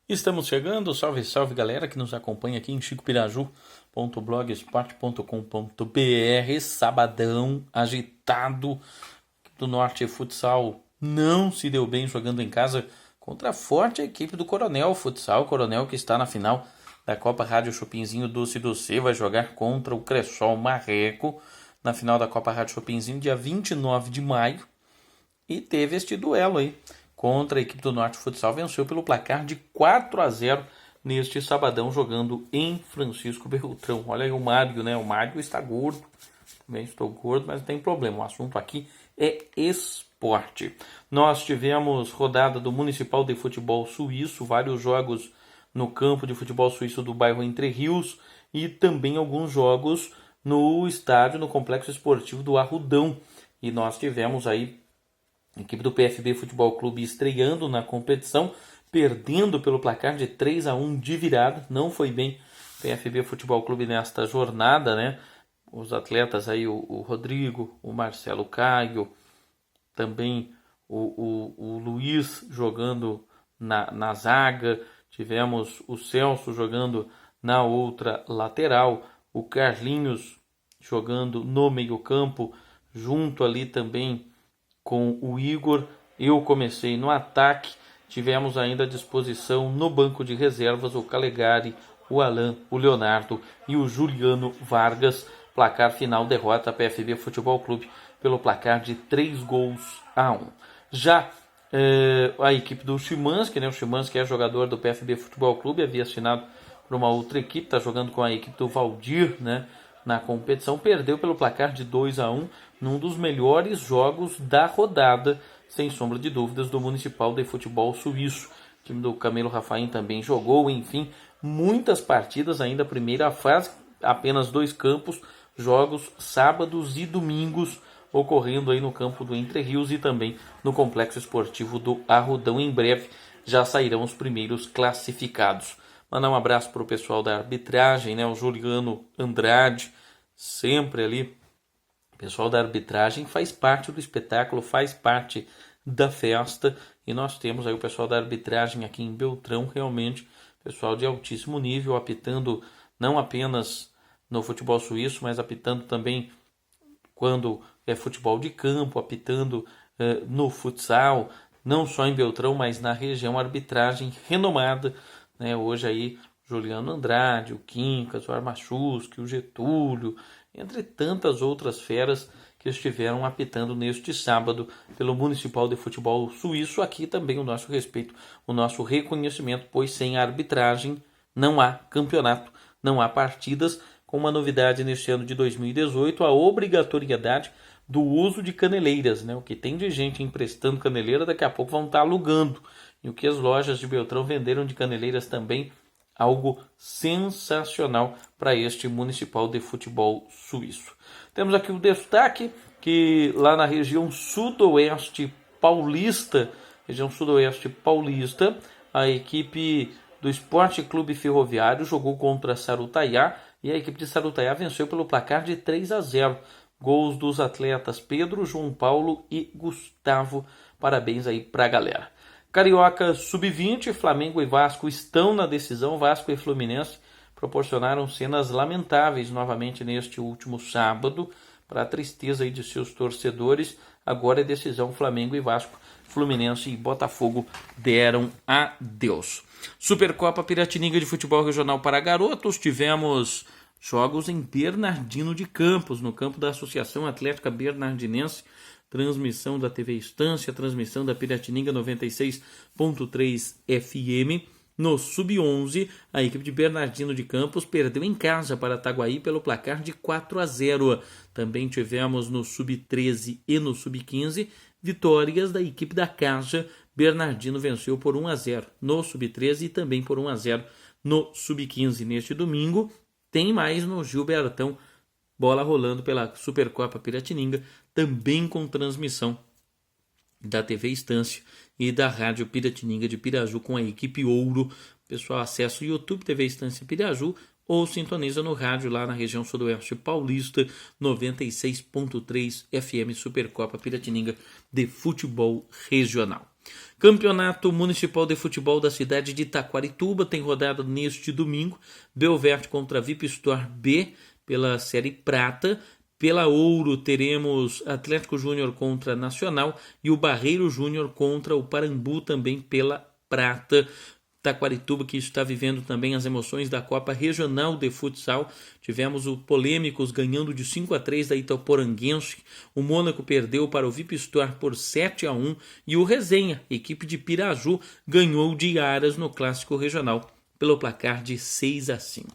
Estamos chegando, salve, salve galera que nos acompanha aqui em chicopiraju.blogspot.com.br. Sabadão agitado do Norte Futsal não se deu bem jogando em casa contra a forte equipe do Coronel Futsal. Coronel que está na final da Copa Rádio Chopinzinho Doce Doce vai jogar contra o Cressol Marreco na final da Copa Rádio Chopinzinho dia 29 de maio. E teve este duelo aí contra a equipe do Norte Futsal, venceu pelo placar de 4-0 neste sabadão, jogando em Francisco Beltrão. Olha aí o Mário, né? O Mário está gordo, também estou gordo, mas não tem problema, o assunto aqui é esporte. Nós tivemos rodada do Municipal de Futebol Suíço, vários jogos no campo de futebol suíço do bairro Entre Rios e também alguns jogos no estádio, no Complexo Esportivo do Arrudão. E nós tivemos aí a equipe do PFB Futebol Clube estreando na competição, perdendo pelo placar de 3-1 de virada. Não foi bem o PFB Futebol Clube nesta jornada, né? Os atletas aí, o Rodrigo, o Marcelo Caio, também o Luiz jogando na zaga. Tivemos o Celso jogando na outra lateral, o Carlinhos jogando no meio-campo, junto ali também com o Igor. Eu comecei no ataque, tivemos ainda à disposição no banco de reservas o Calegari, o Alan, o Leonardo e o Juliano Vargas. Placar final, derrota PFB Futebol Clube pelo placar de 3-1. Já a equipe do Chimansky, né? O Chimansky é jogador do PFB Futebol Clube, havia assinado por uma outra equipe, está jogando com a equipe do Valdir, né? Na competição, perdeu pelo placar de 2-1 num dos melhores jogos da rodada, sem sombra de dúvidas, do Municipal de Futebol Suíço. O time do Camilo Rafaim também jogou, enfim, muitas partidas ainda, a primeira fase, apenas 2 campos, jogos sábados e domingos, ocorrendo aí no campo do Entre Rios e também no Complexo Esportivo do Arrudão. Em breve já sairão os primeiros classificados. Mandar um abraço para o pessoal da arbitragem, né? O Juliano Andrade, sempre ali. O pessoal da arbitragem faz parte do espetáculo, faz parte da festa. E nós temos aí o pessoal da arbitragem aqui em Beltrão, realmente, pessoal de altíssimo nível, apitando não apenas no futebol suíço, mas apitando também quando é futebol de campo, apitando no futsal, não só em Beltrão, mas na região, arbitragem renomada, né? Hoje aí Juliano Andrade, o Quincas, o Armachusque, o Getúlio, entre tantas outras feras que estiveram apitando neste sábado pelo Municipal de Futebol Suíço. Aqui também o nosso respeito, o nosso reconhecimento, pois sem arbitragem não há campeonato, não há partidas, com uma novidade neste ano de 2018, a obrigatoriedade do uso de caneleiras, né? O que tem de gente emprestando caneleira, daqui a pouco vão estar alugando. E o que as lojas de Beltrão venderam de caneleiras também, algo sensacional para este Municipal de Futebol Suíço. Temos aqui o destaque que lá na região sudoeste paulista, a equipe do Esporte Clube Ferroviário jogou contra Sarutaiá e a equipe de Sarutaiá venceu pelo placar de 3-0. Gols dos atletas Pedro, João Paulo e Gustavo. Parabéns aí para a galera. Carioca Sub-20, Flamengo e Vasco estão na decisão. Vasco e Fluminense proporcionaram cenas lamentáveis novamente neste último sábado, para a tristeza aí de seus torcedores. Agora é decisão, Flamengo e Vasco, Fluminense e Botafogo deram adeus. Supercopa Piratininga de Futebol Regional para garotos, tivemos jogos em Bernardino de Campos, no campo da Associação Atlética Bernardinense, transmissão da TV Estância, transmissão da Piratininga 96.3 FM. No Sub-11, a equipe de Bernardino de Campos perdeu em casa para Taguaí pelo placar de 4-0. Também tivemos no Sub-13 e no Sub-15 vitórias da equipe da Caixa. Bernardino venceu por 1-0 no Sub-13 e também por 1-0 no Sub-15. Neste domingo tem mais no Gilbertão, bola rolando pela Supercopa Piratininga, também com transmissão da TV Estância e da Rádio Piratininga de Piraju com a equipe Ouro. Pessoal, acessa o YouTube TV Estância Piraju ou sintoniza no rádio lá na região sudoeste paulista, 96.3 FM Supercopa Piratininga de Futebol Regional. Campeonato Municipal de Futebol da cidade de Taquarituba tem rodada neste domingo. Belverde contra VIP Store B pela Série Prata. Pela Ouro teremos Atlético Júnior contra Nacional e o Barreiro Júnior contra o Parambu também pela Prata. Taquarituba que está vivendo também as emoções da Copa Regional de Futsal. Tivemos o Polêmicos ganhando de 5-3 da Itaporanguense. O Mônaco perdeu para o VIP Store por 7-1 e o Resenha, equipe de Piraju, ganhou de Aras no Clássico Regional pelo placar de 6-5.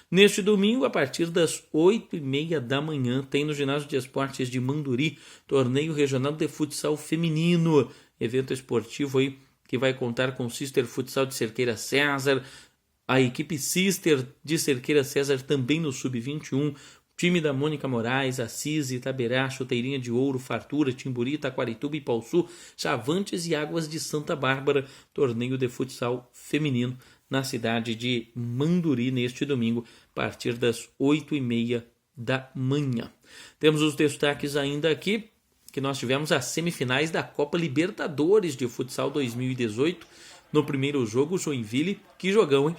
Neste domingo, a partir das 8h30 da manhã, tem no Ginásio de Esportes de Manduri, torneio regional de futsal feminino, evento esportivo aí que vai contar com o Sister Futsal de Cerqueira César, a equipe Sister de Cerqueira César também no Sub-21, time da Mônica Moraes, Assis, Itaberá, Chuteirinha de Ouro, Fartura, Timburi, Taquarituba, Ipauçu, Chavantes e Águas de Santa Bárbara, torneio de futsal feminino na cidade de Manduri neste domingo, a partir das 8h30 da manhã. Temos os destaques ainda aqui, que nós tivemos as semifinais da Copa Libertadores de Futsal 2018. No primeiro jogo, Joinville, que jogão, hein?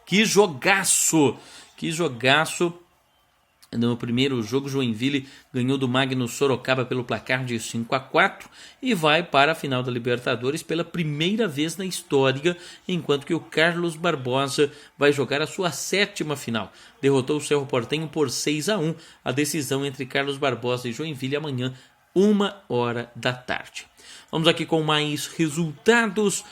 Que jogaço! Que jogaço! No primeiro jogo, Joinville ganhou do Magno Sorocaba pelo placar de 5-4 e vai para a final da Libertadores pela primeira vez na história, enquanto que o Carlos Barbosa vai jogar a sua 7ª final. Derrotou o Cerro Porteño por 6-1, a decisão entre Carlos Barbosa e Joinville amanhã, 13h. Vamos aqui com mais resultados,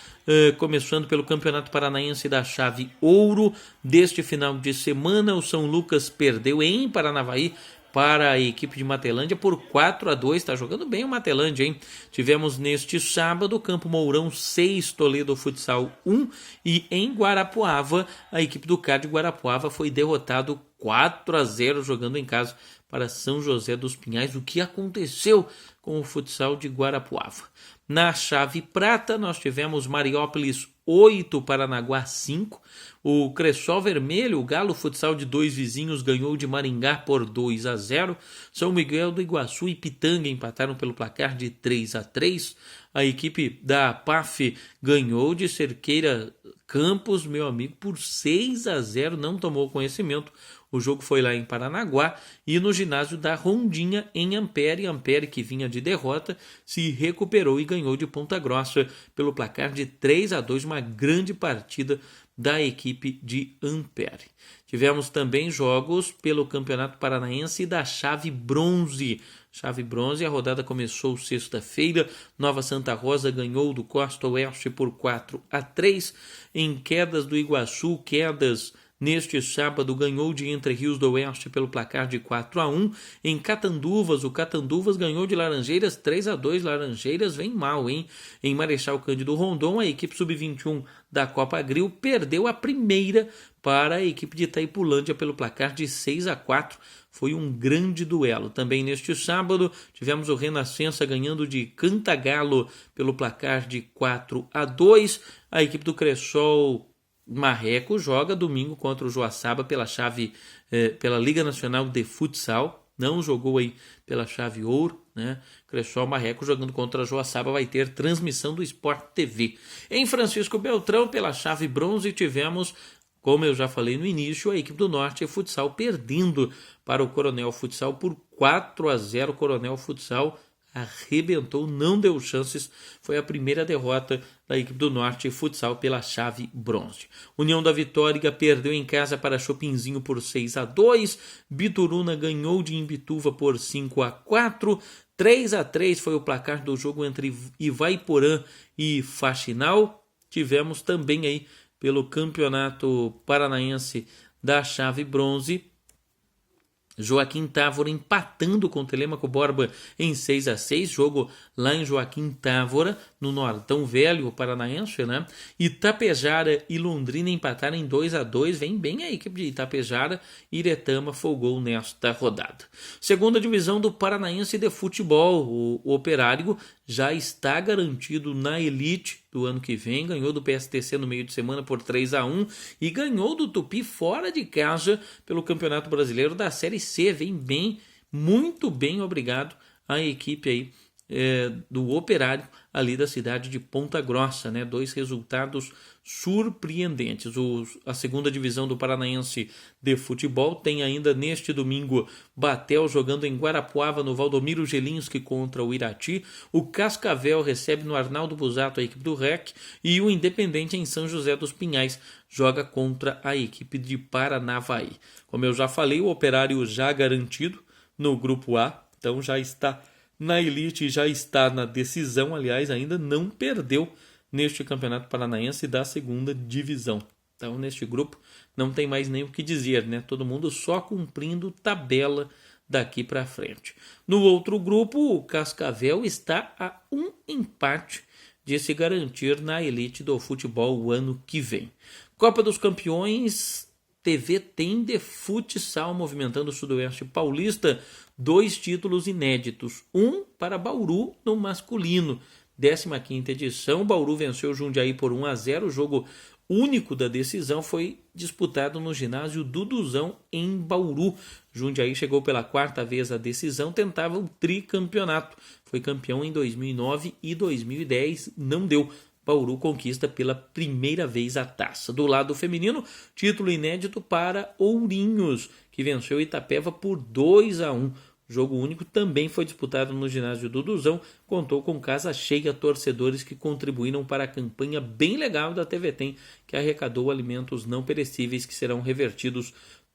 começando pelo Campeonato Paranaense da Chave Ouro. Deste final de semana, o São Lucas perdeu em Paranavaí para a equipe de Matelândia por 4-2. Está jogando bem o Matelândia, hein? Tivemos neste sábado, Campo Mourão 6, Toledo Futsal 1. E em Guarapuava, a equipe do CAD Guarapuava foi derrotado 4-0 jogando em casa para São José dos Pinhais. O que aconteceu com o futsal de Guarapuava? Na chave prata, nós tivemos Mariópolis 8, Paranaguá 5. O Cressol Vermelho, o Galo Futsal de Dois Vizinhos, ganhou de Maringá por 2-0. São Miguel do Iguaçu e Pitanga empataram pelo placar de 3-3. A equipe da PAF ganhou de Cerqueira Campos, meu amigo, por 6-0. Não tomou conhecimento. O jogo foi lá em Paranaguá e no ginásio da Rondinha em Ampere. Ampere, que vinha de derrota, se recuperou e ganhou de Ponta Grossa pelo placar de 3-2, uma grande partida da equipe de Ampere. Tivemos também jogos pelo Campeonato Paranaense da Chave Bronze. Chave Bronze, a rodada começou sexta-feira. Nova Santa Rosa ganhou do Costa Oeste por 4-3. Em Quedas do Iguaçu, Quedas neste sábado ganhou de Entre Rios do Oeste pelo placar de 4-1. Em Catanduvas, o Catanduvas ganhou de Laranjeiras 3-2. Laranjeiras vem mal, hein? Em Marechal Cândido Rondon, a equipe sub-21 da Copa Agril perdeu a primeira para a equipe de Itaipulândia pelo placar de 6-4. Foi um grande duelo. Também neste sábado tivemos o Renascença ganhando de Cantagalo pelo placar de 4-2. A equipe do Cressol Marreco joga domingo contra o Joaçaba pela Liga Nacional de Futsal. Não jogou aí pela chave ouro, né? Cressol Marreco jogando contra a Joaçaba vai ter transmissão do Sport TV. Em Francisco Beltrão, pela chave bronze, tivemos, como eu já falei no início, a equipe do Norte Futsal perdendo para o Coronel Futsal por 4-0. Coronel Futsal arrebentou, não deu chances. Foi a primeira derrota da equipe do Norte Futsal pela chave bronze. União da Vitória perdeu em casa para Chopinzinho por 6-2. Bituruna ganhou de Imbituva por 5-4. 3-3 foi o placar do jogo entre Ivaiporã e Faxinal. Tivemos também aí pelo Campeonato Paranaense da chave bronze, Joaquim Távora empatando com o Telêmaco Borba em 6-6, jogo lá em Joaquim Távora, no Nortão Velho, o paranaense, né? Itapejara e Londrina empataram em 2-2, vem bem a equipe de Itapejara, Iretama folgou nesta rodada. Segunda divisão do Paranaense de Futebol, o Operário já está garantido na elite do ano que vem, ganhou do PSTC no meio de semana por 3-1 e ganhou do Tupi fora de casa pelo Campeonato Brasileiro da Série C. Vem bem, muito bem, obrigado à equipe aí do Operário ali da cidade de Ponta Grossa, né? 2 resultados surpreendentes. A segunda divisão do Paranaense de futebol tem ainda neste domingo Batel jogando em Guarapuava no Valdomiro Gelinski contra o Irati. O Cascavel recebe no Arnaldo Busato a equipe do REC e o Independente em São José dos Pinhais joga contra a equipe de Paranavaí. Como eu já falei, o Operário já garantido no grupo A, então já está na elite, já está na decisão, aliás, ainda não perdeu neste Campeonato Paranaense da segunda divisão. Então, neste grupo, não tem mais nem o que dizer, né? Todo mundo só cumprindo tabela daqui para frente. No outro grupo, o Cascavel está a um empate de se garantir na elite do futebol o ano que vem. Copa dos Campeões, TV tem de futsal movimentando o Sudoeste Paulista, 2 títulos inéditos, um para Bauru no masculino, 15ª edição, Bauru venceu o Jundiaí por 1-0, o jogo único da decisão foi disputado no ginásio Duduzão em Bauru. Jundiaí chegou pela 4ª vez à decisão, tentava o tricampeonato, foi campeão em 2009 e 2010, não deu. Bauru conquista pela primeira vez a taça. Do lado feminino, título inédito para Ourinhos, que venceu Itapeva por 2-1. O jogo único também foi disputado no ginásio do Duduzão, contou com casa cheia, torcedores que contribuíram para a campanha bem legal da TV Tem, que arrecadou alimentos não perecíveis que serão revertidos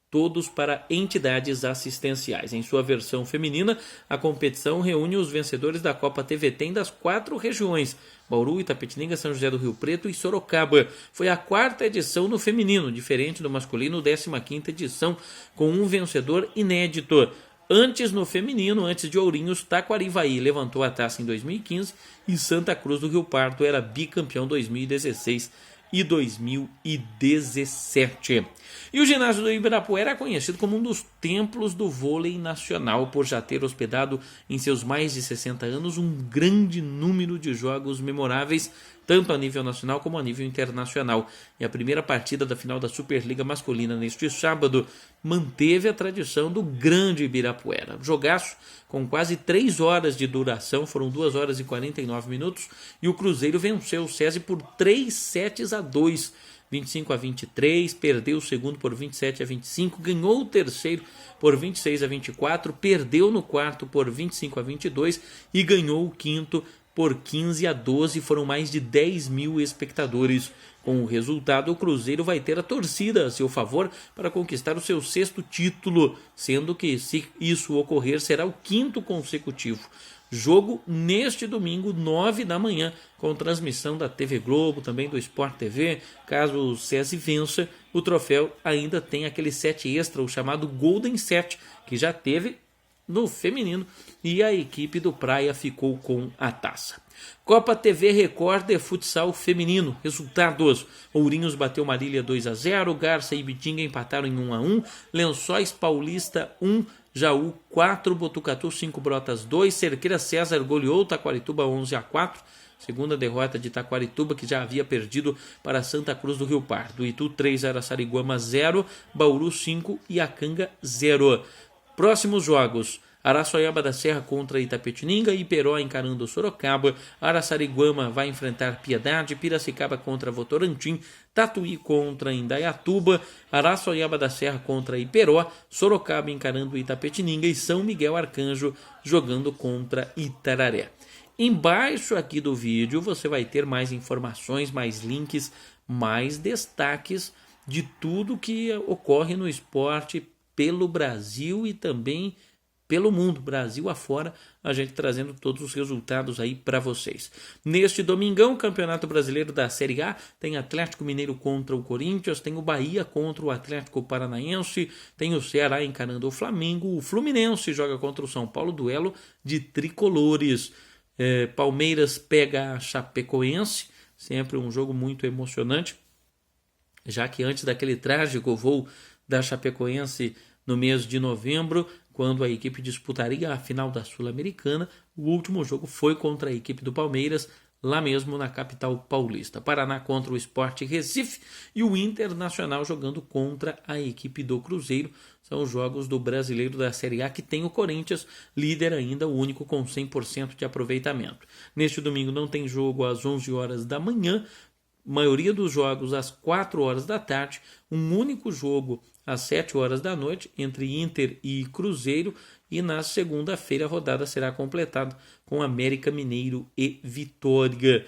todos para entidades assistenciais. Em sua versão feminina, a competição reúne os vencedores da Copa TV Tem das 4 regiões, Bauru, Itapetininga, São José do Rio Preto e Sorocaba. Foi a 4ª edição no feminino, diferente do masculino, 15ª edição, com um vencedor inédito. Antes, no feminino, antes de Ourinhos, Taquarivaí levantou a taça em 2015 e Santa Cruz do Rio Pardo era bicampeão 2016 e 2017. E o ginásio do Ibirapuera é conhecido como um dos templos do vôlei nacional, por já ter hospedado em seus mais de 60 anos um grande número de jogos memoráveis, tanto a nível nacional como a nível internacional. E a primeira partida da final da Superliga Masculina neste sábado manteve a tradição do grande Ibirapuera. Jogaço com quase 3 horas de duração, foram 2 horas e 49 minutos, e o Cruzeiro venceu o SESI por 3-2, 25-23, perdeu o segundo por 27-25, ganhou o terceiro por 26-24, perdeu no quarto por 25-22 e ganhou o quinto por 15-12, foram mais de 10 mil espectadores. Com o resultado, o Cruzeiro vai ter a torcida a seu favor para conquistar o seu 6º título, sendo que, se isso ocorrer, será o 5º consecutivo. Jogo neste domingo, 9 da manhã, com transmissão da TV Globo, também do Sport TV. Caso o SESI vença, o troféu ainda tem aquele set extra, o chamado Golden Set, que já teve no feminino, e a equipe do Praia ficou com a taça. Copa TV Record de futsal feminino. Resultados: Ourinhos bateu Marília 2-0, Garça e Bitinga empataram em 1-1, Lençóis Paulista 1, Jaú 4, Botucatu 5, Brotas 2, Cerqueira César goleou Taquarituba 11-4, segunda derrota de Taquarituba, que já havia perdido para Santa Cruz do Rio Pardo. Itu 3, Araçariguama 0, Bauru 5 e Acanga 0. Próximos jogos: Araçoiaba da Serra contra Itapetininga, Iperó encarando Sorocaba, Araçariguama vai enfrentar Piedade, Piracicaba contra Votorantim, Tatuí contra Indaiatuba, Araçoiaba da Serra contra Iperó, Sorocaba encarando Itapetininga e São Miguel Arcanjo jogando contra Itararé. Embaixo aqui do vídeo você vai ter mais informações, mais links, mais destaques de tudo que ocorre no esporte pelo Brasil e também pelo mundo, Brasil afora, a gente trazendo todos os resultados aí para vocês. Neste domingão, Campeonato Brasileiro da Série A, tem Atlético Mineiro contra o Corinthians, tem o Bahia contra o Atlético Paranaense, tem o Ceará encarando o Flamengo, o Fluminense joga contra o São Paulo, duelo de tricolores. Palmeiras pega a Chapecoense, sempre um jogo muito emocionante, já que antes daquele trágico voo da Chapecoense no mês de novembro, quando a equipe disputaria a final da Sul-Americana, o último jogo foi contra a equipe do Palmeiras, lá mesmo na capital paulista. Paraná contra o Sport Recife e o Internacional jogando contra a equipe do Cruzeiro. São os jogos do Brasileiro da Série A que tem o Corinthians, líder ainda, o único com 100% de aproveitamento. Neste domingo não tem jogo às 11 horas da manhã, maioria dos jogos às 4 horas da tarde, um único jogo às 7 horas da noite entre Inter e Cruzeiro, e na segunda-feira a rodada será completada com América Mineiro e Vitória.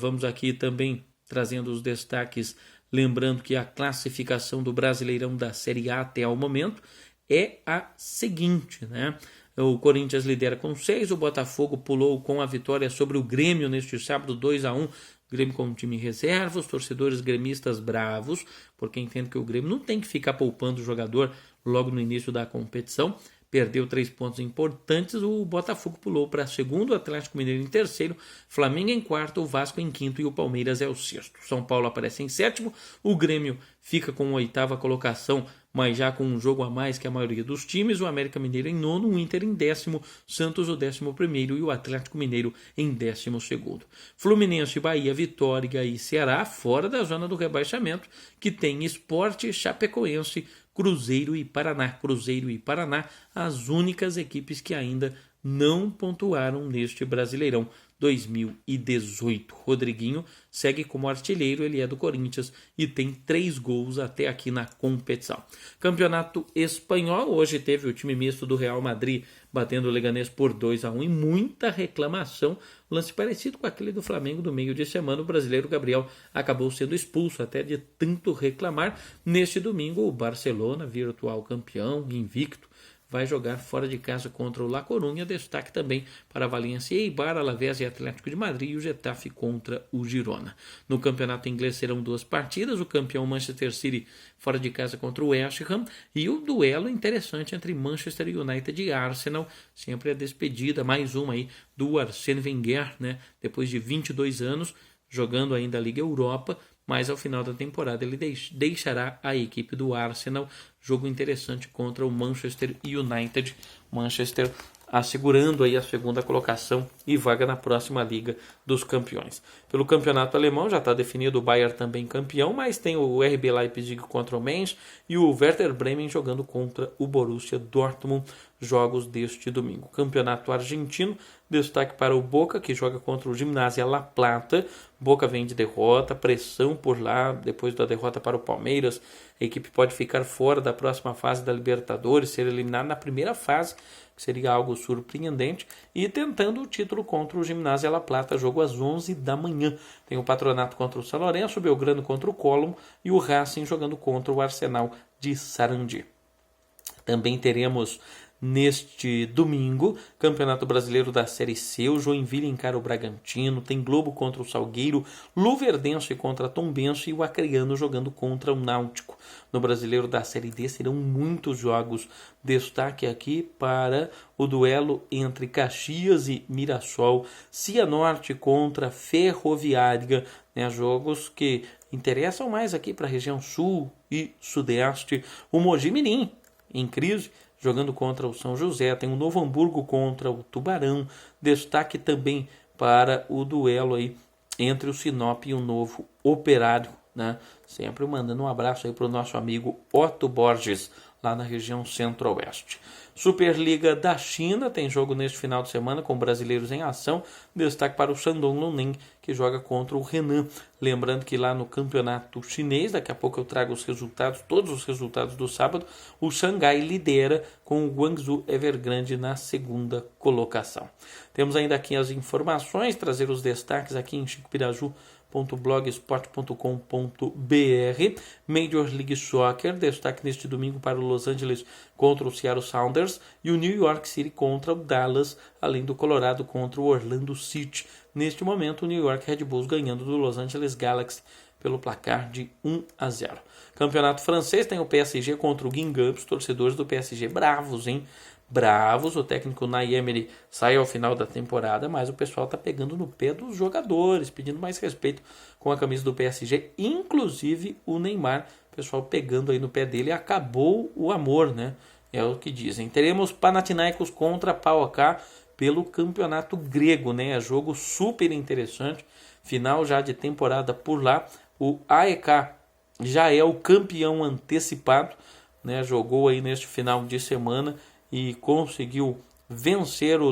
Vamos aqui também trazendo os destaques, lembrando que a classificação do Brasileirão da Série A até ao momento é a seguinte, né? O Corinthians lidera com 6, o Botafogo pulou com a vitória sobre o Grêmio neste sábado 2-1, Grêmio com time reserva, os torcedores gremistas bravos, porque entendo que o Grêmio não tem que ficar poupando o jogador logo no início da competição. Perdeu 3 pontos importantes, o Botafogo pulou para segundo, o Atlético Mineiro em terceiro, Flamengo em quarto, o Vasco em quinto e o Palmeiras é o sexto. São Paulo aparece em sétimo, o Grêmio fica com a oitava colocação, mas já com um jogo a mais que a maioria dos times, o América Mineiro em nono, o Inter em décimo, Santos o 11º e o Atlético Mineiro em 12º. Fluminense, Bahia, Vitória e Ceará fora da zona do rebaixamento, que tem Sport, Chapecoense, Cruzeiro e Paraná. Cruzeiro e Paraná, as únicas equipes que ainda não pontuaram neste Brasileirão 2018. Rodriguinho segue como artilheiro, ele é do Corinthians e tem 3 gols até aqui na competição. Campeonato Espanhol, hoje teve o time misto do Real Madrid batendo o Leganés por 2-1 e muita reclamação, lance parecido com aquele do Flamengo do meio de semana. O brasileiro Gabriel acabou sendo expulso até de tanto reclamar. Neste domingo o Barcelona, virtual campeão, invicto, vai jogar fora de casa contra o La Coruña. Destaque também para Valência, Eibar, Alavés e Atlético de Madrid e o Getafe contra o Girona. No campeonato inglês serão 2 partidas, o campeão Manchester City fora de casa contra o West Ham e o duelo interessante entre Manchester United e Arsenal, sempre a despedida, mais uma aí do Arsène Wenger, né? Depois de 22 anos jogando ainda a Liga Europa, mas ao final da temporada ele deixará a equipe do Arsenal. Jogo interessante contra o Manchester United. Manchester assegurando aí a segunda colocação e vaga na próxima Liga dos Campeões. Pelo campeonato alemão já está definido o Bayern também campeão, mas tem o RB Leipzig contra o Mainz e o Werder Bremen jogando contra o Borussia Dortmund, jogos deste domingo. Campeonato argentino, destaque para o Boca, que joga contra o Gimnasia La Plata. Boca vem de derrota, pressão por lá, depois da derrota para o Palmeiras. A equipe pode ficar fora da próxima fase da Libertadores, ser eliminada na primeira fase, que seria algo surpreendente, e tentando o título contra o Gimnasia La Plata, jogo às 11 da manhã. Tem o Patronato contra o São Lourenço, o Belgrano contra o Colón e o Racing jogando contra o Arsenal de Sarandi. Também teremos neste domingo, Campeonato Brasileiro da Série C, o Joinville encara o Bragantino, tem Globo contra o Salgueiro, Luverdense contra Tombense e o Acreano jogando contra o Náutico. No Brasileiro da Série D serão muitos jogos. Destaque aqui para o duelo entre Caxias e Mirassol, Cianorte contra Ferroviária, né, jogos que interessam mais aqui para a região sul e sudeste. O Mogi Mirim, em crise, jogando contra o São José, tem o Novo Hamburgo contra o Tubarão. Destaque também para o duelo aí entre o Sinop e o Novo Operário, né? Sempre mandando um abraço aí para o nosso amigo Otto Borges, lá na região centro-oeste. Superliga da China, tem jogo neste final de semana com brasileiros em ação. Destaque para o Shandong Luneng, que joga contra o Renan. Lembrando que lá no campeonato chinês, daqui a pouco eu trago os resultados, todos os resultados do sábado, o Xangai lidera com o Guangzhou Evergrande na segunda colocação. Temos ainda aqui as informações, trazer os destaques aqui em chicopiraju.blogspot.com.br. Major League Soccer, destaque neste domingo para o Los Angeles contra o Seattle Sounders e o New York City contra o Dallas, além do Colorado contra o Orlando City. Neste momento, o New York Red Bulls ganhando do Los Angeles Galaxy pelo placar de 1-0. Campeonato francês tem o PSG contra o Guingamp, torcedores do PSG bravos, hein? Bravos, o técnico Unai Emery sai ao final da temporada, mas o pessoal tá pegando no pé dos jogadores, pedindo mais respeito com a camisa do PSG, inclusive o Neymar, o pessoal pegando aí no pé dele, acabou o amor, né? É o que dizem. Teremos Panathinaikos contra PAOK, pelo campeonato grego, né? É jogo super interessante, final já de temporada por lá. O AEK já é o campeão antecipado, né? Jogou aí neste final de semana e conseguiu vencer o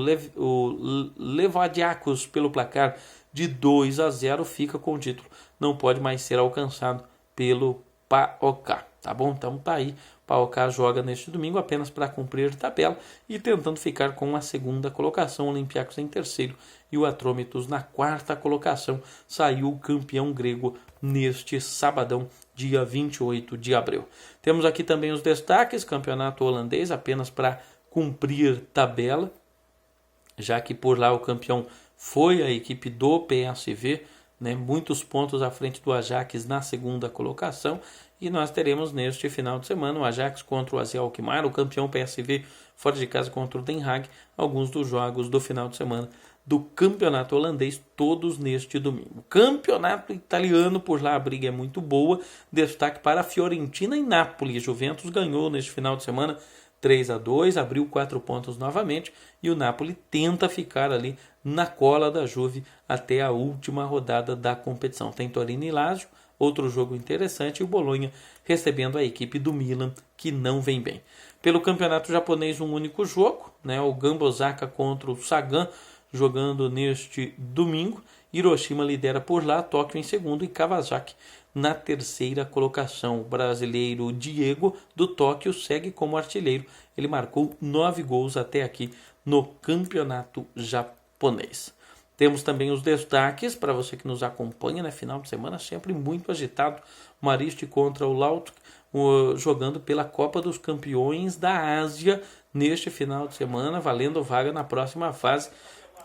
Levadiakos pelo placar de 2-0, fica com o título, não pode mais ser alcançado pelo PAOK, tá bom? Então tá aí, o PAOK joga neste domingo apenas para cumprir tabela e tentando ficar com a segunda colocação, o Olympiacos em terceiro e o Atrômitos na quarta colocação. Saiu o campeão grego neste sabadão, dia 28 de abril. Temos aqui também os destaques, campeonato holandês, apenas para cumprir tabela, já que por lá o campeão foi a equipe do PSV, né, muitos pontos à frente do Ajax na segunda colocação, e nós teremos neste final de semana o Ajax contra o AZ Alkmaar, o campeão PSV fora de casa contra o Den Haag, alguns dos jogos do final de semana do campeonato holandês, todos neste domingo. Campeonato italiano, por lá a briga é muito boa, destaque para Fiorentina e Napoli. Juventus ganhou neste final de semana 3-2, abriu 4 pontos novamente e o Napoli tenta ficar ali na cola da Juve até a última rodada da competição. Tem Torino e Lazio, outro jogo interessante, e o Bolonha recebendo a equipe do Milan, que não vem bem. Pelo campeonato japonês, um único jogo, né? O Gamba Osaka contra o Sagan, jogando neste domingo. Hiroshima lidera por lá, Tóquio em segundo e Kawasaki na terceira colocação. O brasileiro Diego do Tóquio segue como artilheiro. Ele marcou 9 gols até aqui no campeonato japonês. Temos também os destaques para você que nos acompanha, né? Final de semana sempre muito agitado. Mariste contra o Lauto, jogando pela Copa dos Campeões da Ásia neste final de semana, valendo vaga na próxima fase.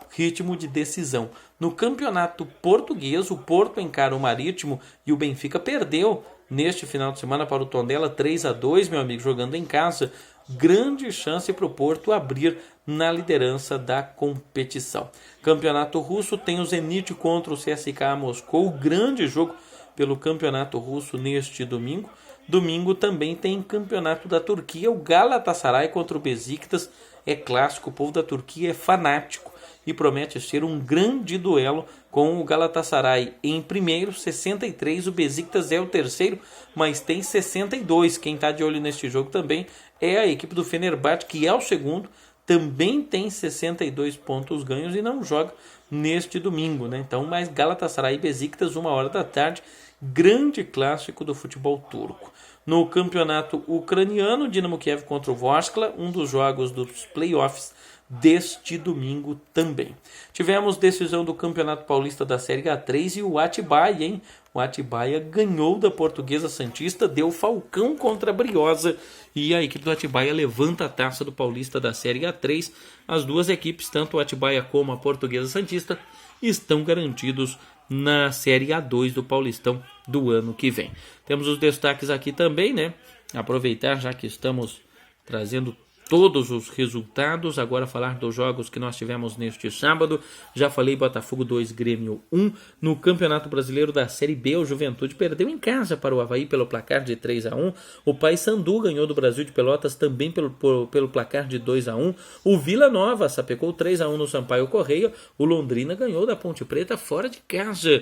Ritmo de decisão. No campeonato português, o Porto encara o Marítimo e o Benfica perdeu neste final de semana para o Tondela 3-2, meu amigo, jogando em casa. Grande chance para o Porto abrir na liderança da competição. Campeonato russo tem o Zenit contra o CSKA Moscou, grande jogo pelo campeonato russo neste domingo. Domingo também tem campeonato da Turquia, o Galatasaray contra o Besiktas, é clássico, o povo da Turquia é fanático e promete ser um grande duelo, com o Galatasaray em primeiro, 63, o Besiktas é o terceiro, mas tem 62. Quem está de olho neste jogo também é a equipe do Fenerbahçe, que é o segundo, também tem 62 pontos ganhos e não joga neste domingo, né? Então, mais Galatasaray e Besiktas, 1h, grande clássico do futebol turco. No campeonato ucraniano, Dinamo Kiev contra o Voskla, um dos jogos dos playoffs deste domingo também. Tivemos decisão do Campeonato Paulista da Série A3 e o Atibaia, hein? O Atibaia ganhou da Portuguesa Santista, deu Falcão contra a Briosa e a equipe do Atibaia levanta a taça do Paulista da Série A3. As duas equipes, tanto o Atibaia como a Portuguesa Santista, estão garantidos na Série A2 do Paulistão do ano que vem. Temos os destaques aqui também, né? Aproveitar, já que estamos trazendo todos os resultados, agora falar dos jogos que nós tivemos neste sábado. Já falei, Botafogo 2, Grêmio 1. No Campeonato Brasileiro da Série B, o Juventude perdeu em casa para o Avaí pelo placar de 3-1. O Paysandu ganhou do Brasil de Pelotas também pelo placar de 2-1. O Vila Nova sapecou 3-1 no Sampaio Correia. O Londrina ganhou da Ponte Preta fora de casa.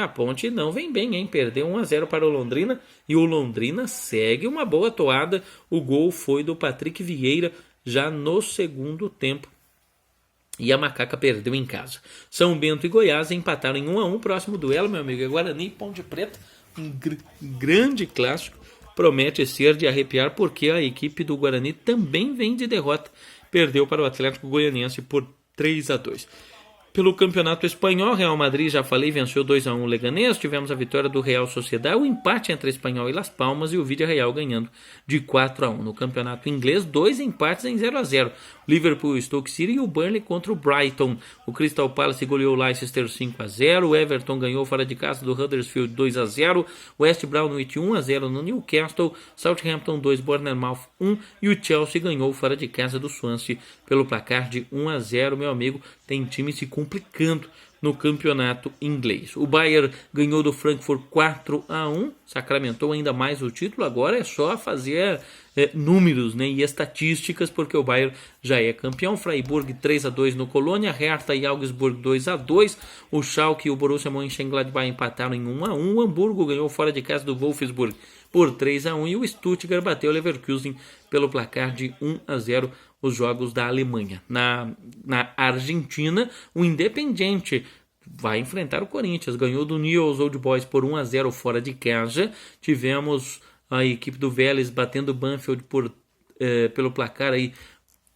A Ponte não vem bem, hein? Perdeu 1-0 para o Londrina e o Londrina segue uma boa toada. O gol foi do Patrick Vieira já no segundo tempo e a Macaca perdeu em casa. São Bento e Goiás empataram em 1-1. Próximo duelo, meu amigo, é Guarani e Ponte Preta, um grande clássico, promete ser de arrepiar, porque a equipe do Guarani também vem de derrota, perdeu para o Atlético Goianiense por 3-2. Pelo Campeonato Espanhol, Real Madrid, já falei, venceu 2-1 o Leganés. Tivemos a vitória do Real Sociedad, o empate entre Espanhol e Las Palmas e o Villarreal ganhando de 4-1. No Campeonato Inglês, 2 empates em 0-0. Liverpool, Stoke City e o Burnley contra o Brighton. O Crystal Palace goleou o Leicester 5-0. O Everton ganhou fora de casa do Huddersfield 2-0. West Bromwich 1-0 no Newcastle. Southampton 2, Bournemouth 1. E o Chelsea ganhou fora de casa do Swansea pelo placar de 1-0. Meu amigo, tem time se complicando no campeonato inglês. O Bayern ganhou do Frankfurt 4-1, sacramentou ainda mais o título. Agora é só fazer números, né, e estatísticas, porque o Bayern já é campeão. Freiburg 3-2 no Colônia, Hertha e Augsburg 2-2, o Schalke e o Borussia Mönchengladbach empataram em 1-1, o Hamburgo ganhou fora de casa do Wolfsburg por 3-1 e o Stuttgart bateu o Leverkusen pelo placar de 1-0, os jogos da Alemanha. Na Argentina, o Independiente vai enfrentar o Corinthians, ganhou do Newell's Old Boys por 1-0 fora de casa. Tivemos a equipe do Vélez batendo o Banfield pelo placar aí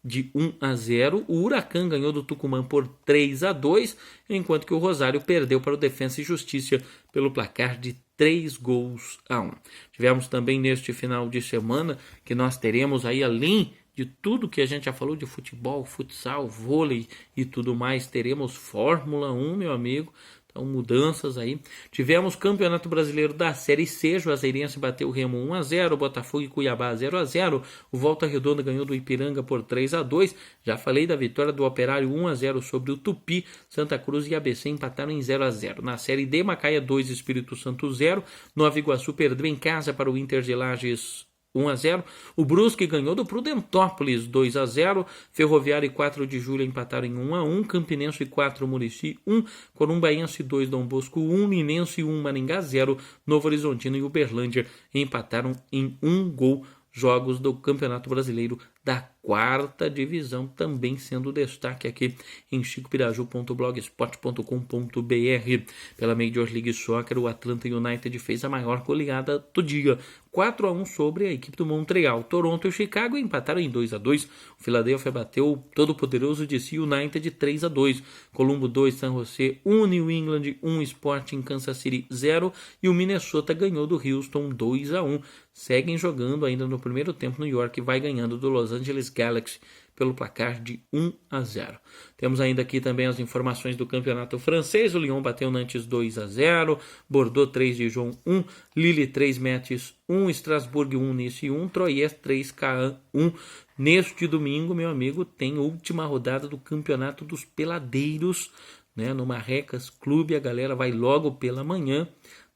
de 1-0. O Huracan ganhou do Tucumã por 3-2, enquanto que o Rosário perdeu para o Defensa e Justiça pelo placar de 3-1. Tivemos também neste final de semana que nós teremos aí, além de tudo que a gente já falou de futebol, futsal, vôlei e tudo mais, teremos Fórmula 1, meu amigo. Então, mudanças aí. Tivemos Campeonato Brasileiro da Série C. Juazeirense bateu o Remo 1-0. Botafogo e Cuiabá 0-0. O Volta Redonda ganhou do Ipiranga por 3-2. Já falei da vitória do Operário 1-0 sobre o Tupi. Santa Cruz e ABC empataram em 0-0. Na Série D, Macaé 2, Espírito Santo 0. Nova Iguaçu perdeu em casa para o Inter de Lages 1-0. O Brusque ganhou do Prudentópolis 2-0. Ferroviária e 4 de Julho empataram em 1-1. Campinense 4, Murici 1. Corumbaense 2, Dom Bosco 1. Linense 1, Maringá 0. Novo Horizontino e Uberlândia empataram em 1-1. Jogos do Campeonato Brasileiro da 4ª Divisão, também sendo destaque aqui em chicopiraju.blogspot.com.br. Pela Major League Soccer, o Atlanta United fez a maior goleada do dia, 4-1 sobre a equipe do Montreal. Toronto e Chicago empataram em 2-2. O Philadelphia bateu o todo-poderoso DC United 3-2. Colombo 2, San Jose 1, New England 1, Sporting Kansas City 0 e o Minnesota ganhou do Houston 2-1. Seguem jogando ainda no primeiro tempo. New York vai ganhando do Los Angeles Galaxy pelo placar de 1-0. Temos ainda aqui também as informações do campeonato francês. O Lyon bateu Nantes 2-0, Bordeaux 3, Dijon 1, Lille 3, Metz 1, Strasbourg 1, Nice 1, Troyes 3, Caen 1. Neste domingo, meu amigo, tem última rodada do campeonato dos peladeiros, né, no Marrecas Clube. A galera vai logo pela manhã.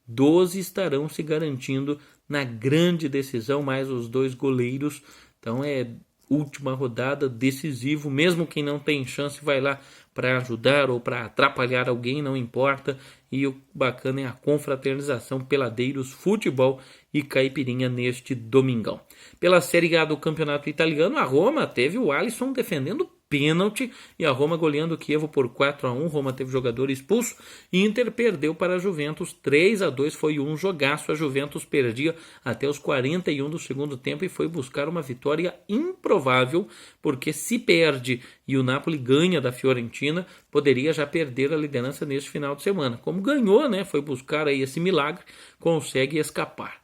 12 estarão se garantindo na grande decisão, mais os 2 goleiros. Então é última rodada, decisivo. Mesmo quem não tem chance vai lá para ajudar ou para atrapalhar alguém, não importa. E o bacana é a confraternização Peladeiros, Futebol e Caipirinha neste domingão. Pela Série A do Campeonato Italiano, a Roma teve o Alisson defendendo pênalti e a Roma goleando o Chievo por 4-1. Roma teve jogador expulso. Inter perdeu para a Juventus 3-2. Foi um jogaço. A Juventus perdia até os 41 do segundo tempo e foi buscar uma vitória improvável, porque se perde e o Napoli ganha da Fiorentina, poderia já perder a liderança neste final de semana. Como ganhou, né, foi buscar aí esse milagre, consegue escapar.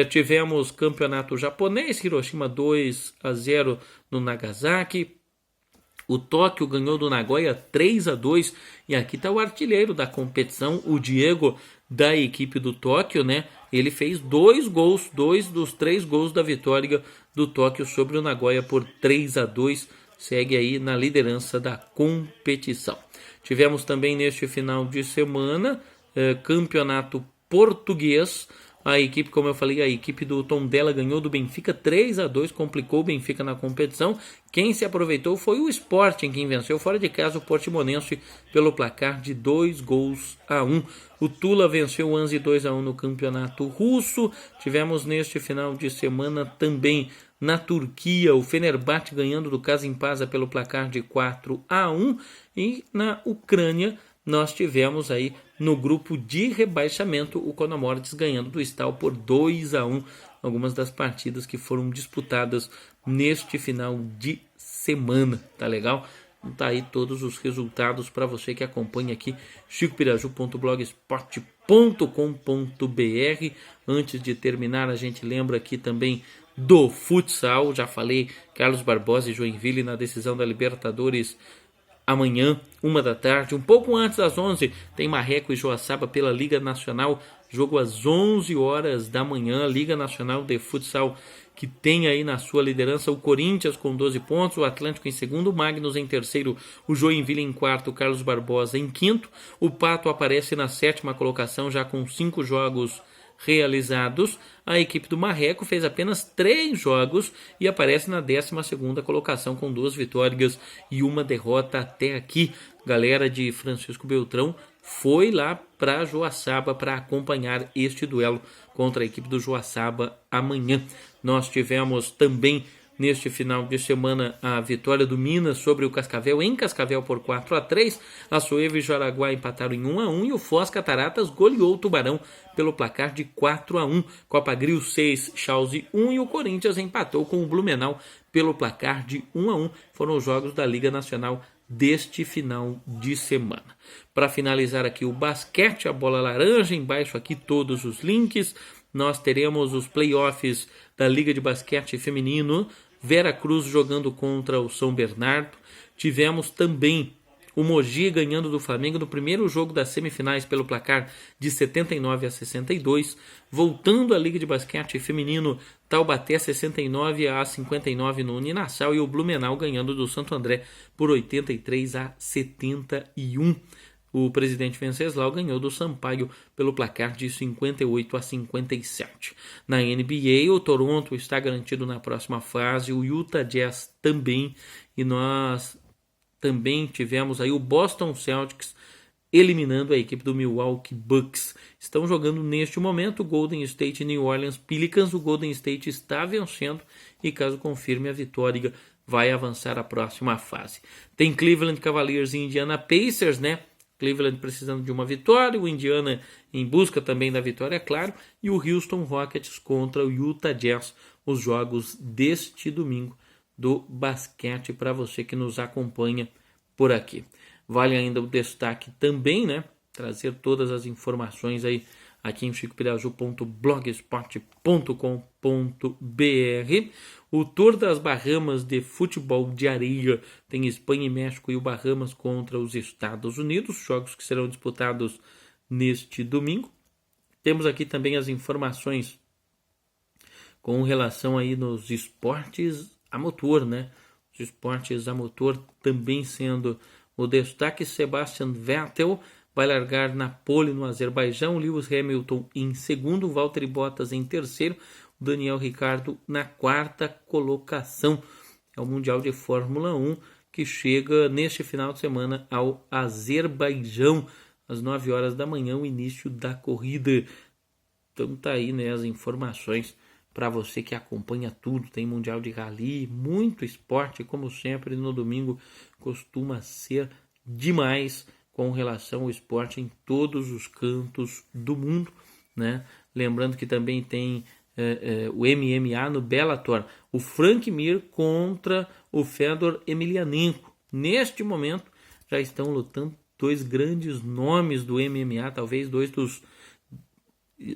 Tivemos campeonato japonês, Hiroshima 2-0 no Nagasaki. O Tóquio ganhou do Nagoya 3-2 e aqui está o artilheiro da competição, o Diego da equipe do Tóquio, né? Ele fez 2 gols, 2 dos 3 gols da vitória do Tóquio sobre o Nagoya por 3-2, segue aí na liderança da competição. Tivemos também neste final de semana campeonato português. A equipe, como eu falei, a equipe do Tondela ganhou do Benfica 3-2, complicou o Benfica na competição. Quem se aproveitou foi o Sporting, quem venceu fora de casa o Portimonense pelo placar de 2-1. O Tula venceu o Anzi 2-1 no campeonato russo. Tivemos neste final de semana também na Turquia o Fenerbahçe ganhando do Kasimpasa pelo placar de 4-1. E na Ucrânia nós tivemos aí no grupo de rebaixamento o Konomorets ganhando do Stal por 2-1. Algumas das partidas que foram disputadas neste final de semana, tá legal? Tá aí todos os resultados para você que acompanha aqui chicopiraju.blogspot.com.br. Antes de terminar, a gente lembra aqui também do futsal. Já falei, Carlos Barbosa e Joinville na decisão da Libertadores. Amanhã, 13h, um pouco antes das 11, tem Marreco e Joaçaba pela Liga Nacional. Jogo às 11 horas da manhã, Liga Nacional de Futsal que tem aí na sua liderança o Corinthians com 12 pontos, o Atlântico em segundo, o Magnus em terceiro, o Joinville em quarto, o Carlos Barbosa em quinto. O Pato aparece na sétima colocação já com 5 jogos realizados. A equipe do Marreco fez apenas 3 jogos e aparece na 12ª colocação com 2 vitórias e 1 derrota até aqui. Galera de Francisco Beltrão foi lá para Joaçaba para acompanhar este duelo contra a equipe do Joaçaba amanhã. Nós tivemos também neste final de semana a vitória do Minas sobre o Cascavel em Cascavel por 4-3. A Soeva e Jaraguá empataram em 1-1 e o Foz Cataratas goleou o Tubarão pelo placar de 4-1. Copa Grill 6, Chauzi 1 e o Corinthians empatou com o Blumenau pelo placar de 1-1. Foram os jogos da Liga Nacional deste final de semana. Para finalizar aqui o basquete, a bola laranja, embaixo aqui todos os links. Nós teremos os playoffs da Liga de Basquete Feminino, Vera Cruz jogando contra o São Bernardo. Tivemos também o Mogi ganhando do Flamengo no primeiro jogo das semifinais pelo placar de 79-62. Voltando à Liga de Basquete Feminino, Taubaté 69-59 no Uninassal e o Blumenau ganhando do Santo André por 83-71. O Presidente Venceslau ganhou do Sampaio pelo placar de 58-57. Na NBA, o Toronto está garantido na próxima fase, o Utah Jazz também, e nós também tivemos aí o Boston Celtics eliminando a equipe do Milwaukee Bucks. Estão jogando neste momento o Golden State e New Orleans Pelicans. O Golden State está vencendo e caso confirme a vitória vai avançar à próxima fase. Tem Cleveland Cavaliers e Indiana Pacers, né? Cleveland precisando de uma vitória, o Indiana em busca também da vitória, é claro, e o Houston Rockets contra o Utah Jazz, os jogos deste domingo do basquete para você que nos acompanha por aqui. Vale ainda o destaque também, né? Trazer todas as informações aí aqui em chicopirazu.blogspot.com.br. O Tour das Bahamas de futebol de areia tem Espanha e México e o Bahamas contra os Estados Unidos, jogos que serão disputados neste domingo. Temos aqui também as informações com relação aí nos esportes a motor, né? Os esportes a motor também sendo o destaque. Sebastian Vettel vai largar na pole no Azerbaijão, Lewis Hamilton em segundo, Valtteri Bottas em terceiro, Daniel Ricciardo na quarta colocação. É o Mundial de Fórmula 1 que chega neste final de semana ao Azerbaijão, às 9 horas da manhã, o início da corrida. Então tá aí, né, as informações para você que acompanha tudo. Tem Mundial de Rally, muito esporte, como sempre no domingo costuma ser demais com relação ao esporte em todos os cantos do mundo, né? Lembrando que também tem o MMA no Bellator, o Frank Mir contra o Fedor Emelianenko. Neste momento já estão lutando 2 grandes nomes do MMA, talvez 2 dos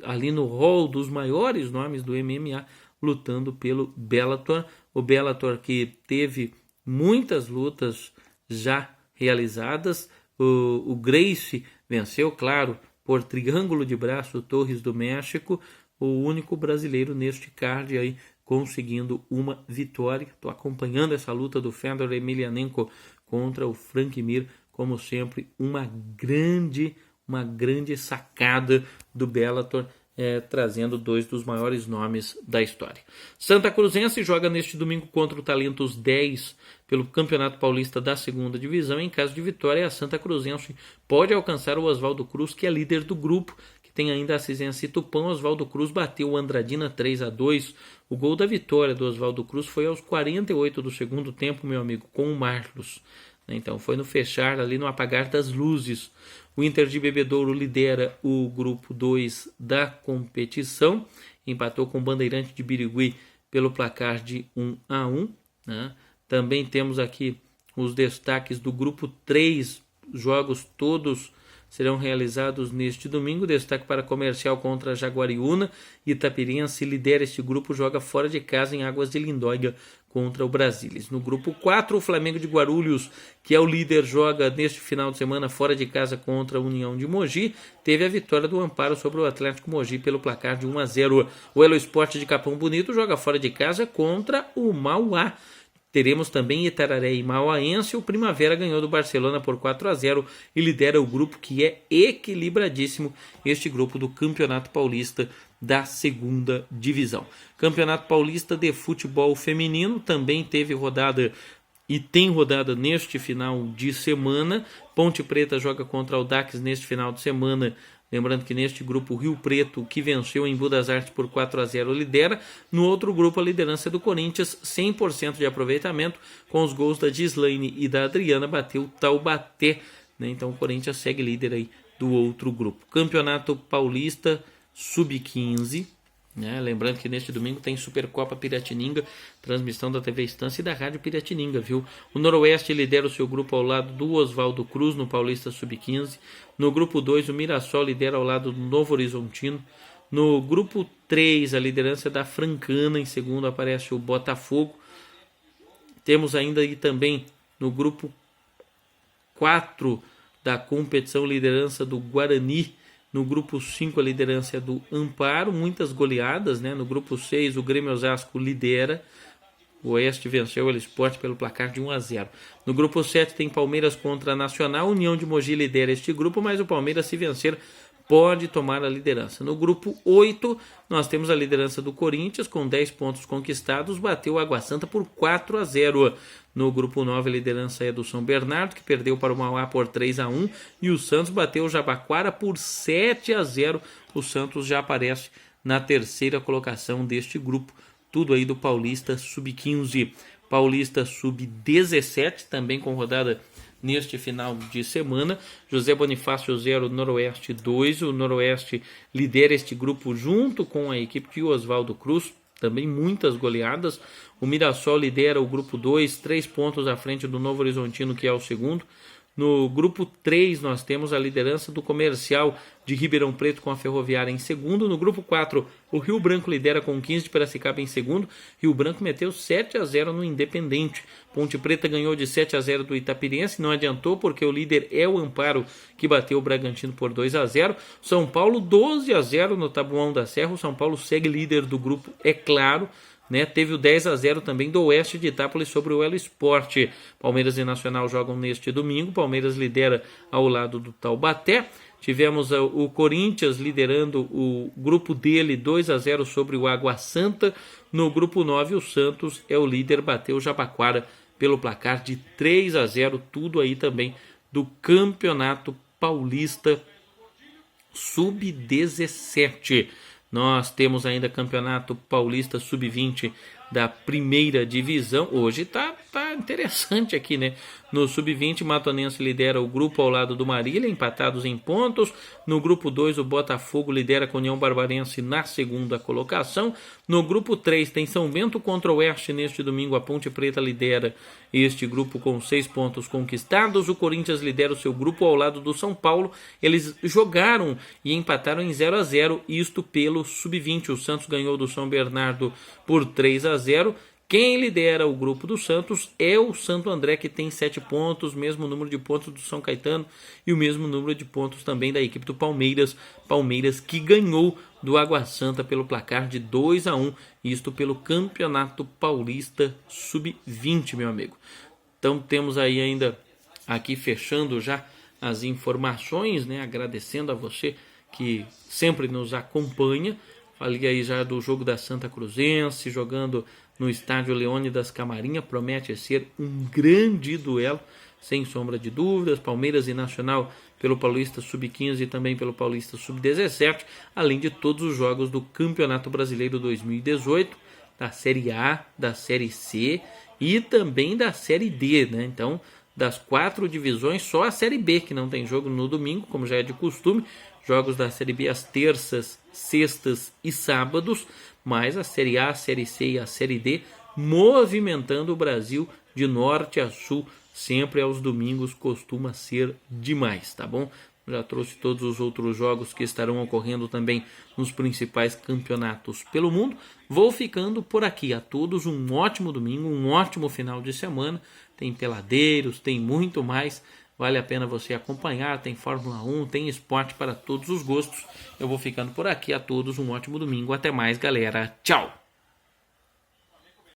ali no hall dos maiores nomes do MMA lutando pelo Bellator. O Bellator que teve muitas lutas já realizadas. O Gracie venceu, claro, por triângulo de braço Torres do México, o único brasileiro neste card aí conseguindo uma vitória. Estou acompanhando essa luta do Fedor Emelianenko contra o Frank Mir, como sempre, uma grande sacada do Bellator, trazendo 2 dos maiores nomes da história. Santa Cruzense joga neste domingo contra o Talentos 10 pelo Campeonato Paulista da 2ª Divisão. Em caso de vitória, a Santa Cruzense pode alcançar o Oswaldo Cruz, que é líder do grupo, que tem ainda a Cisense e Tupã. Oswaldo Cruz bateu o Andradina 3-2. O gol da vitória do Oswaldo Cruz foi aos 48 do segundo tempo, meu amigo, com o Marlos. Então foi no fechar, ali no apagar das luzes. O Inter de Bebedouro lidera o grupo 2 da competição. Empatou com o Bandeirante de Birigui pelo placar de 1-1. Né? Também temos aqui os destaques do grupo 3, jogos todos serão realizados neste domingo. Destaque para Comercial contra Jaguariúna. Itapirense lidera este grupo, joga fora de casa em Águas de Lindóia contra o Brasilis. No grupo 4, o Flamengo de Guarulhos, que é o líder, joga neste final de semana fora de casa contra a União de Mogi. Teve a vitória do Amparo sobre o Atlético Mogi pelo placar de 1-0. O Elo Esporte de Capão Bonito joga fora de casa contra o Mauá. Teremos também Itararé e Mauaense. O Primavera ganhou do Barcelona por 4-0 e lidera o grupo, que é equilibradíssimo, este grupo do Campeonato Paulista da segunda divisão. Campeonato Paulista de Futebol Feminino também teve rodada e tem rodada neste final de semana. Ponte Preta joga contra o Audax neste final de semana. Lembrando que neste grupo o Rio Preto, que venceu em Budas Artes por 4-0, lidera. No outro grupo, a liderança do Corinthians, 100% de aproveitamento, com os gols da Gislaine e da Adriana, bateu o Taubaté, né? Então o Corinthians segue líder aí do outro grupo. Campeonato Paulista Sub-15, né? Lembrando que neste domingo tem Supercopa Piratininga, transmissão da TV Estância e da Rádio Piratininga, viu? O Noroeste lidera o seu grupo ao lado do Oswaldo Cruz no Paulista Sub-15. No grupo 2, o Mirassol lidera ao lado do Novo Horizontino. No grupo 3, a liderança da Francana. Em segundo aparece o Botafogo. Temos ainda aí também no grupo 4 da competição, liderança do Guarani. No grupo 5, a liderança é do Amparo. Muitas goleadas, né? No grupo 6, o Grêmio Osasco lidera. O Oeste venceu o Elo Esporte pelo placar de 1-0. No grupo 7 tem Palmeiras contra a Nacional. União de Mogi lidera este grupo, mas o Palmeiras, se vencer, pode tomar a liderança. No grupo 8, nós temos a liderança do Corinthians, com 10 pontos conquistados, bateu o Água Santa por 4-0. No grupo 9, a liderança é do São Bernardo, que perdeu para o Mauá por 3-1, e o Santos bateu o Jabaquara por 7-0. O Santos já aparece na terceira colocação deste grupo. Tudo aí do Paulista Sub-15. Paulista Sub-17, também com rodada neste final de semana. José Bonifácio 0, Noroeste 2. O Noroeste lidera este grupo junto com a equipe de Oswaldo Cruz. Também muitas goleadas. O Mirassol lidera o grupo 2, 3 pontos à frente do Novo Horizontino, que é o segundo. No grupo 3, nós temos a liderança do Comercial de Ribeirão Preto com a Ferroviária em segundo. No grupo 4, o Rio Branco lidera com 15 de Piracicaba em segundo. Rio Branco meteu 7-0 no Independente. Ponte Preta ganhou de 7-0 do Itapirense. Não adiantou porque o líder é o Amparo, que bateu o Bragantino por 2-0. São Paulo 12-0 no Tabuão da Serra. O São Paulo segue líder do grupo, é claro. Né, teve o 10-0 também do Oeste de Itápolis sobre o Elo Esporte. Palmeiras e Nacional jogam neste domingo. Palmeiras lidera ao lado do Taubaté. Tivemos o Corinthians liderando o grupo dele, 2-0 sobre o Água Santa. No grupo 9, o Santos é o líder, bateu o Jabaquara pelo placar de 3-0. Tudo aí também do Campeonato Paulista Sub-17. Nós temos ainda Campeonato Paulista Sub-20 da primeira divisão. Hoje tá interessante aqui, né? No Sub-20, Matonense lidera o grupo ao lado do Marília, empatados em pontos. No grupo 2, o Botafogo lidera com a União Barbarense na segunda colocação. No grupo 3, tem São Bento contra o Oeste. Neste domingo, a Ponte Preta lidera este grupo com 6 pontos conquistados. O Corinthians lidera o seu grupo ao lado do São Paulo. Eles jogaram e empataram em 0-0, isto pelo Sub-20. O Santos ganhou do São Bernardo por 3-0. Quem lidera o grupo do Santos é o Santo André, que tem 7 pontos, mesmo número de pontos do São Caetano e o mesmo número de pontos também da equipe do Palmeiras. Palmeiras que ganhou do Água Santa pelo placar de 2-1, isto pelo Campeonato Paulista Sub-20, meu amigo. Então temos aí ainda aqui fechando já as informações, né? Agradecendo a você que sempre nos acompanha. Falei aí já do jogo da Santa Cruzense, jogando no estádio Leônidas Camarinha. Promete ser um grande duelo, sem sombra de dúvidas. Palmeiras e Nacional pelo Paulista Sub-15 e também pelo Paulista Sub-17, além de todos os jogos do Campeonato Brasileiro 2018, da Série A, da Série C e também da Série D, né? Então, das 4 divisões, só a Série B que não tem jogo no domingo, como já é de costume. Jogos da Série B às terças, sextas e sábados, mas a Série A, a Série C e a Série D movimentando o Brasil de norte a sul, sempre aos domingos, costuma ser demais, tá bom? já trouxe todos os outros jogos que estarão ocorrendo também nos principais campeonatos pelo mundo. Vou ficando por aqui. A todos um ótimo domingo, um ótimo final de semana. Tem peladeiros, tem muito mais. Vale a pena você acompanhar. Tem Fórmula 1, tem esporte para todos os gostos. Eu vou ficando por aqui. A todos um ótimo domingo. Até mais, galera. Tchau!